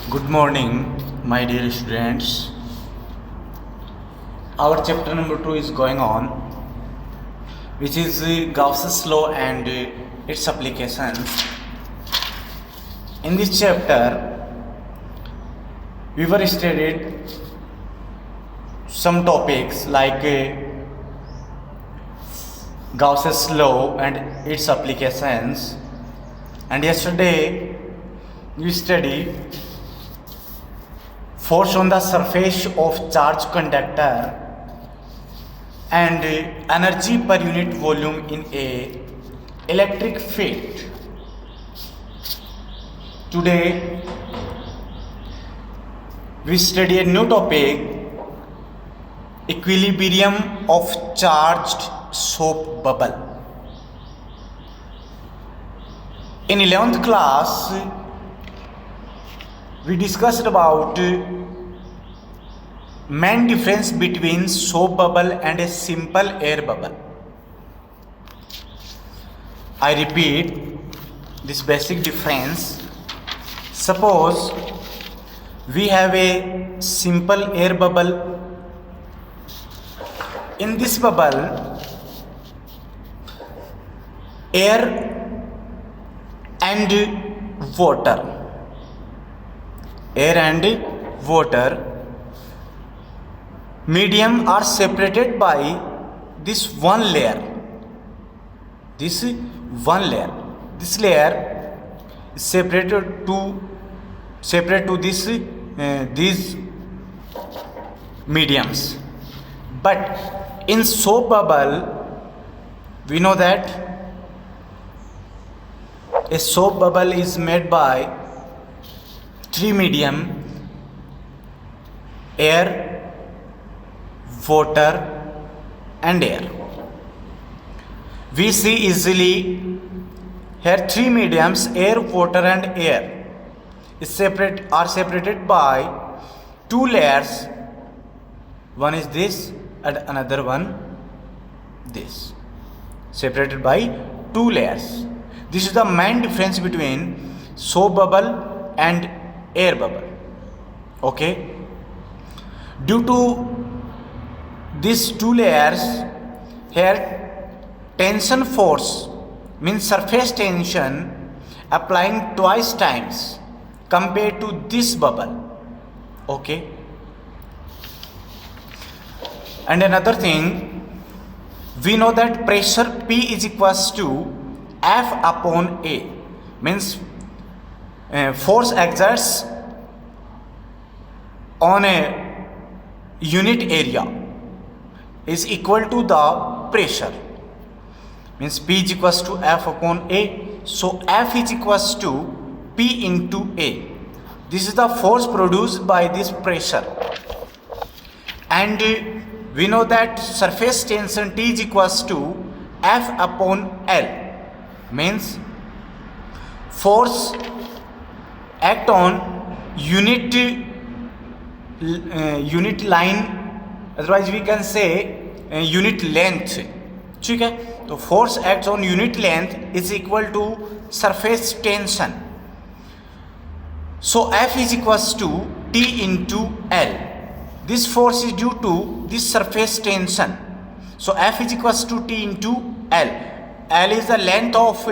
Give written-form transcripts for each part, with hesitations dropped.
Good morning, my dear students. Our chapter number 2 is going on, which is Gauss's law and its applications. In this chapter, we were studied some topics like Gauss's law and its applications, and yesterday we studied force on the surface of charge conductor and energy per unit volume in a electric field. Today we study a new topic, equilibrium of charged soap bubble. In 11th class we discussed about main difference between soap bubble and a simple air bubble. I repeat this basic difference. Suppose we have a simple air bubble. In this bubble, air and water medium are separated by this one layer. This layer is separate to these mediums. But in soap bubble, we know that a soap bubble is made by three medium: air, water and air. We see easily here three mediums, air, water and air, are separated by two layers. One is this and another one this, separated by two layers. This is the main difference between soap bubble and air bubble. Okay, due to these two layers, here tension force means surface tension applying twice times compared to this bubble. Okay, and another thing, we know that pressure P is equals to F upon A, means force exerts on a unit area is equal to the pressure, means P is equals to F upon A. So F is equals to P into A. This is the force produced by this pressure. And we know that surface tension T is equals to F upon L, means force act on unit line, otherwise we can say unit length. ठीक है, तो force acts on unit length is equal to surface tension. So F is equals to T into L. This force is due to this surface tension. So F is equals to T into L. L is the length of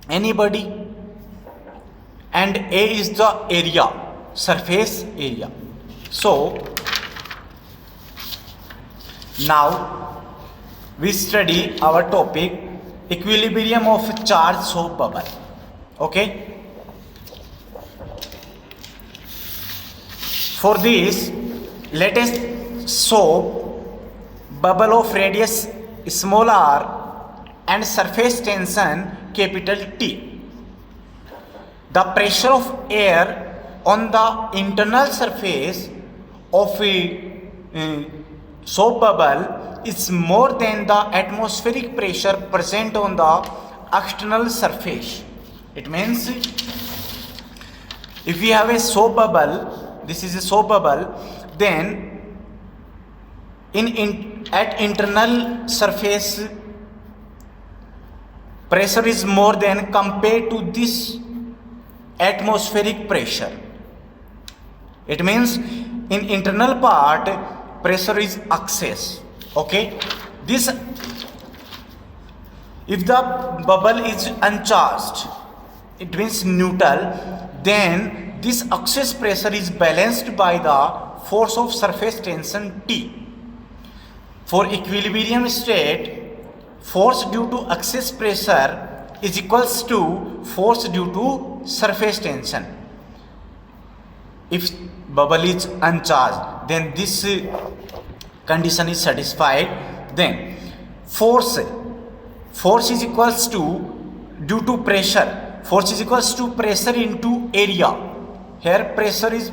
any body and A is the area, surface area. So now we study our topic, equilibrium of charged soap bubble. Okay, for this let us soap bubble of radius small r and surface tension capital T. The pressure of air on the internal surface of a soap bubble is more than the atmospheric pressure present on the external surface. It means if we have a soap bubble, this is a soap bubble, then at internal surface pressure is more than compared to this atmospheric pressure. It means in internal part pressure is excess. Okay, this if the bubble is uncharged, it means neutral, then this excess pressure is balanced by the force of surface tension T. For equilibrium state, force due to excess pressure is equals to force due to surface tension. If bubble is uncharged, then this condition is satisfied. Then force is equals to due to pressure. Force is equals to pressure into area. Here pressure is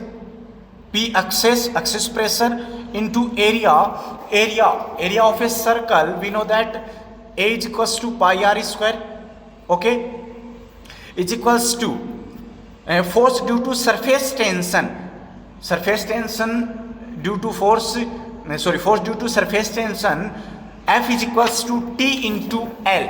P excess pressure into area of a circle. We know that A is equals to pi r square. Okay, is equals to force due to surface tension due to force due to surface tension, F is equals to T into L.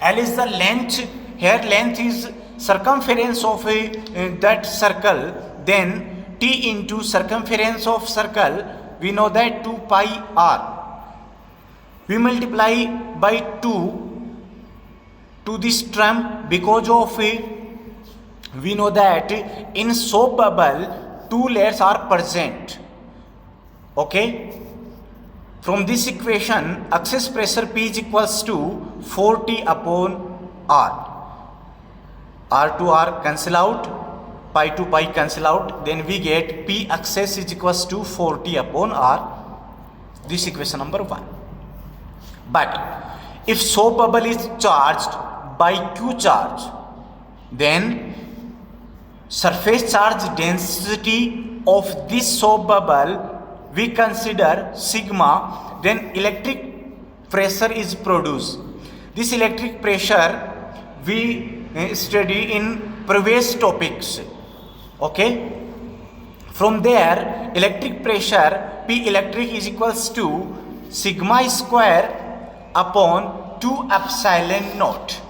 L is the length. Here length is circumference of that circle. Then T into circumference of circle, we know that 2 pi r. We multiply by 2 to this term because of we know that in soap bubble 2 layers are present. Okay, from this equation excess pressure P is equals to 4T upon R. R to R cancel out, pi to pi cancel out, then we get P excess is equals to 4T upon R. This equation number 1. But if soap bubble is charged by Q charge, then surface charge density of this soap bubble we consider sigma, then electric pressure is produced. This electric pressure we study in previous topics. Okay, from there electric pressure P electric is equals to sigma square upon 2 epsilon naught.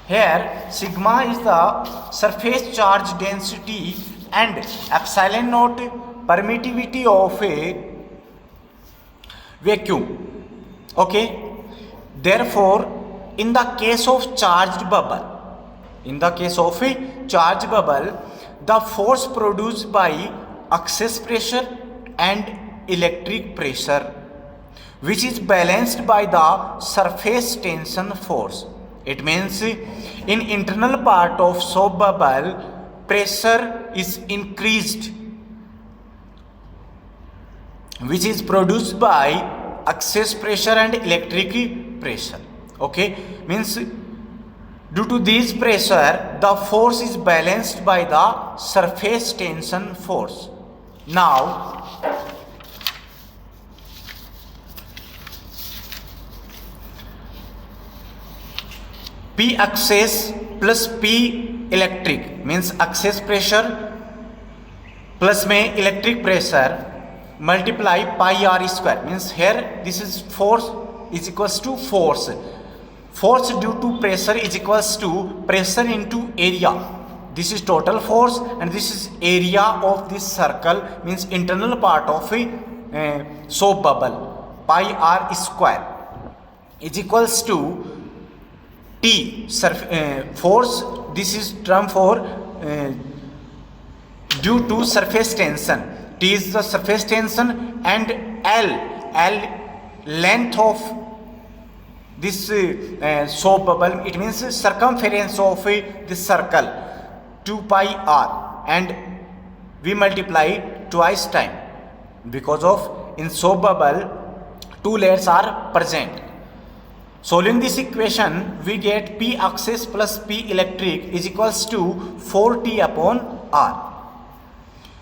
Here sigma is the surface charge density and epsilon naught permittivity of a vacuum. Okay, therefore in the case of charged bubble, the force produced by excess pressure and electric pressure, which is balanced by the surface tension force. It means in internal part of soap bubble pressure is increased, which is produced by excess pressure and electric pressure. Okay, means due to this pressure the force is balanced by the surface tension force. Now P excess plus P electric means excess pressure plus में electric pressure multiply pi r square, means here this is force is equals to force due to pressure is equals to pressure into area. This is total force and this is area of this circle, means internal part of a soap bubble. Pi r square is equals to T force, this is term for due to surface tension. T is the surface tension and L length of this soap bubble, it means circumference of this circle 2 pi r, and we multiply twice time because of in soap bubble 2 layers are present. Solving this equation we get P excess plus P electric is equals to 4T upon R.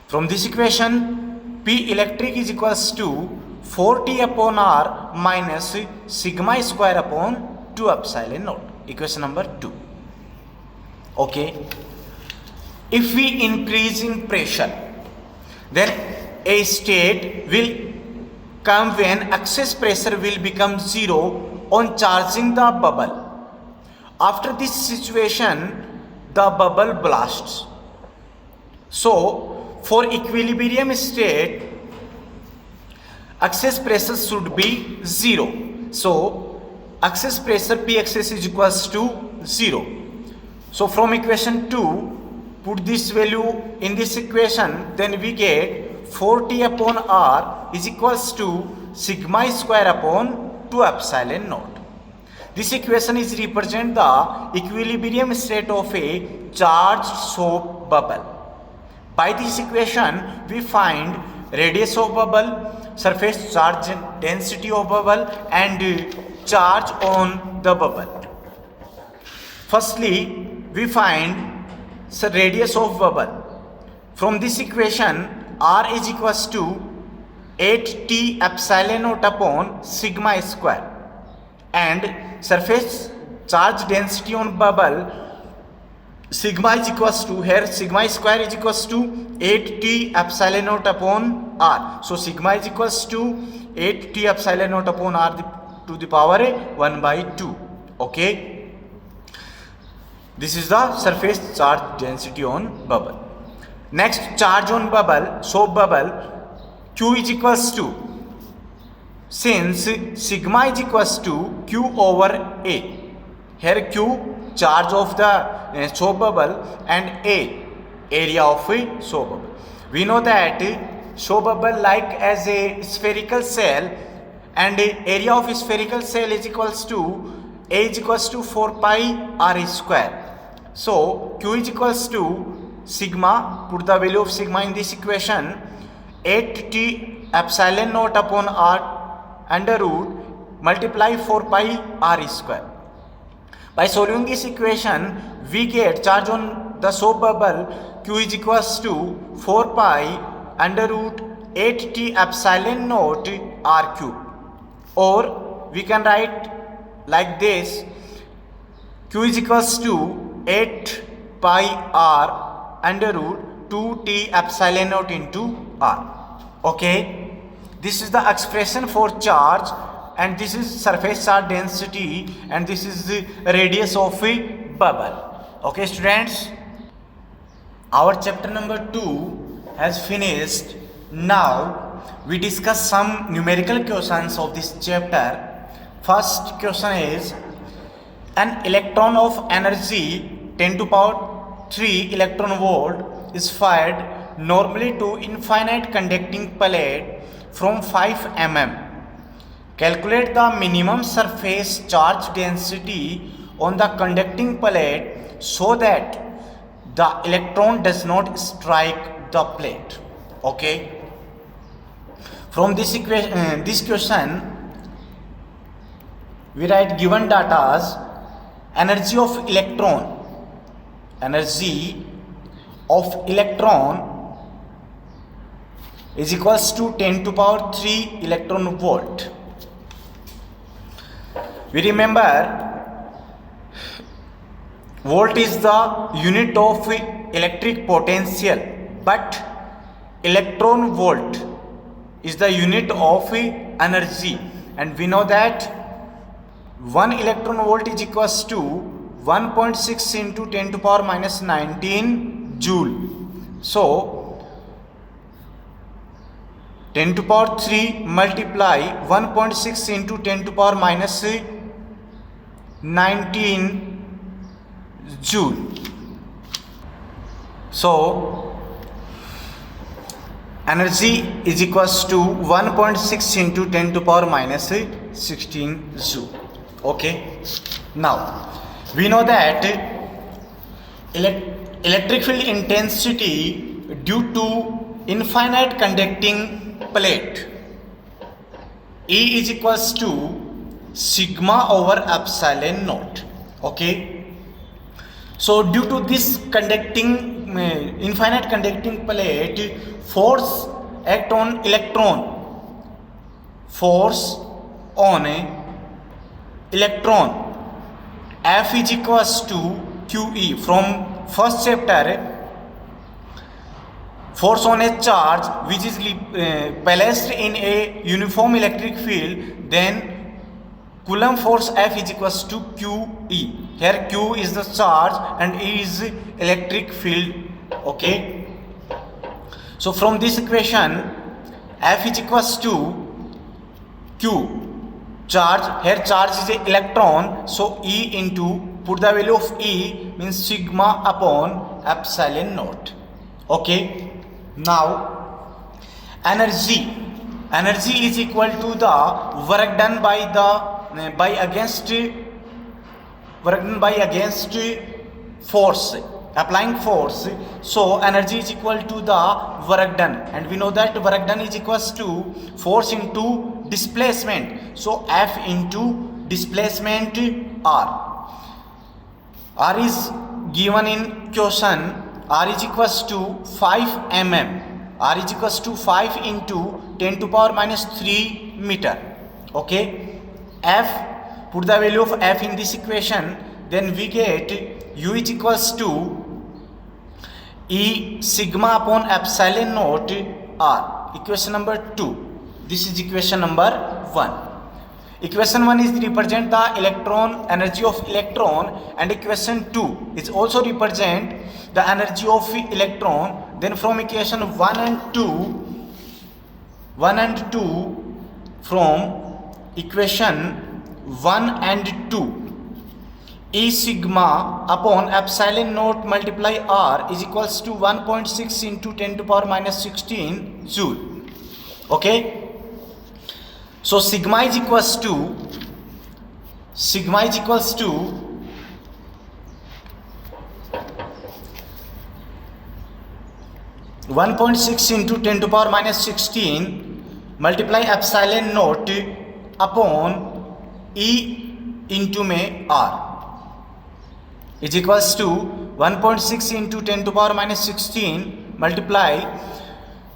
From this equation P electric is equals to 4T upon R minus sigma square upon 2 epsilon naught. Equation number 2. Okay. If we increase in pressure, then a state will come when excess pressure will become 0 on charging the bubble. After this situation, the bubble blasts. So for equilibrium state, excess pressure should be 0. So excess pressure P excess is equals to 0. So from equation 2, put this value in this equation, then we get 4T upon R is equals to sigma square upon 2 epsilon naught. This equation is represent the equilibrium state of a charged soap bubble. By this equation, we find radius of bubble, surface charge density of bubble, and charge on the bubble. Firstly, we find the radius of bubble. From this equation, R is equals to 8T epsilon naught upon sigma square, and surface charge density on bubble sigma is equals to, here sigma square is equals to 8T epsilon naught upon R. So sigma is equals to 8T epsilon naught upon R to the power 1 by 2. Okay, this is the surface charge density on bubble. Next, charge on bubble, soap bubble, Q is equals to, since sigma is equals to Q over A, here Q charge of the soap bubble and A area of a soap bubble. We know that soap bubble like as a spherical cell, and area of spherical cell is equals to A is equals to 4 pi R square. So Q is equals to sigma, put the value of sigma in this equation, 8T epsilon naught upon R under root multiply 4 pi R square. By solving this equation, we get charge on the soap bubble Q is equals to 4 pi under root 8T epsilon naught R cube, or we can write like this, Q is equals to 8 pi R under root 2T epsilon naught into R. Okay, this is the expression for charge, and this is surface charge density, and this is the radius of a bubble. Okay students, our chapter number 2 has finished. Now we discuss some numerical questions of this chapter. First question is, an electron of energy 10 to power 3 electron volt is fired normally to infinite conducting plate from 5 mm. Calculate the minimum surface charge density on the conducting plate so that the electron does not strike the plate. Okay. From this equation, this question, we write given data as energy of electron is equals to 10 to power 3 electron volt. We remember volt is the unit of electric potential, but electron volt is the unit of energy, and we know that 1 electron volt is equals to 1.6 into 10 to power minus 19 joule. So 10 to power 3 multiply 1.6 into 10 to power minus 19 joule. So energy is equals to 1.6 into 10 to power minus 16 joule. Okay, now we know that electric field intensity due to infinite conducting plate E is equals to sigma over epsilon naught. Okay, so due to this conducting infinite conducting plate, force act on electron, force on electron F is equals to QE. From first chapter, force on a charge which is placed in a uniform electric field, then Coulomb force F is equals to QE. Here Q is the charge and E is electric field. Okay, So from this equation, F is equals to Q, charge, here charge is a electron, so E into, put the value of E means sigma upon epsilon naught. Okay, now energy is equal to the work done by against force, applying force. So energy is equal to the work done, and we know that work done is equals to force into displacement. So F into displacement R is given in question. R is equals to 5 mm. R is equals to 5 into 10 to power minus 3 meter. Okay, F, put the value of F in this equation, then we get U is equals to E sigma upon epsilon naught R. Equation number 2. This is equation number 1. Equation 1 is represent the electron, energy of electron, and equation 2 is also represent the energy of electron. Then from equation 1 and 2, from equation 1 and 2, E sigma upon epsilon naught multiply R is equals to 1.6 into 10 to power minus 16 joule. Okay, so sigma is equals to 1.6 into 10 to power minus 16 multiply epsilon naught upon E into में R is equals to 1.6 into 10 to power minus 16 multiply,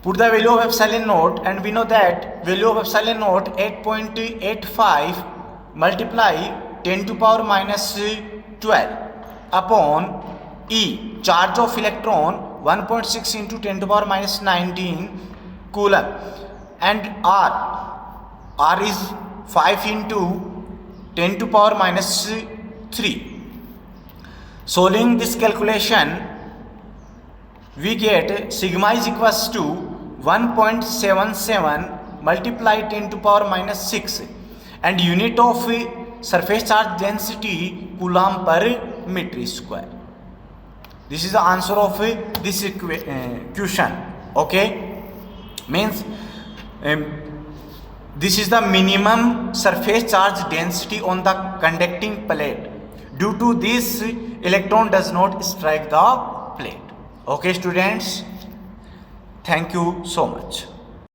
put the value of epsilon naught, and we know that value of epsilon naught 8.85 multiply 10 to power minus 12 upon E, charge of electron 1.6 into 10 to power minus 19 coulomb, and R is 5 into 10 to power minus 3. Solving this calculation, we get sigma is equals to 1.77 multiply 10 to power minus 6, and unit of surface charge density coulomb per meter square. This is the answer of this question. Okay, means this is the minimum surface charge density on the conducting plate. Due to this, electron does not strike the plate. Okay students, thank you so much.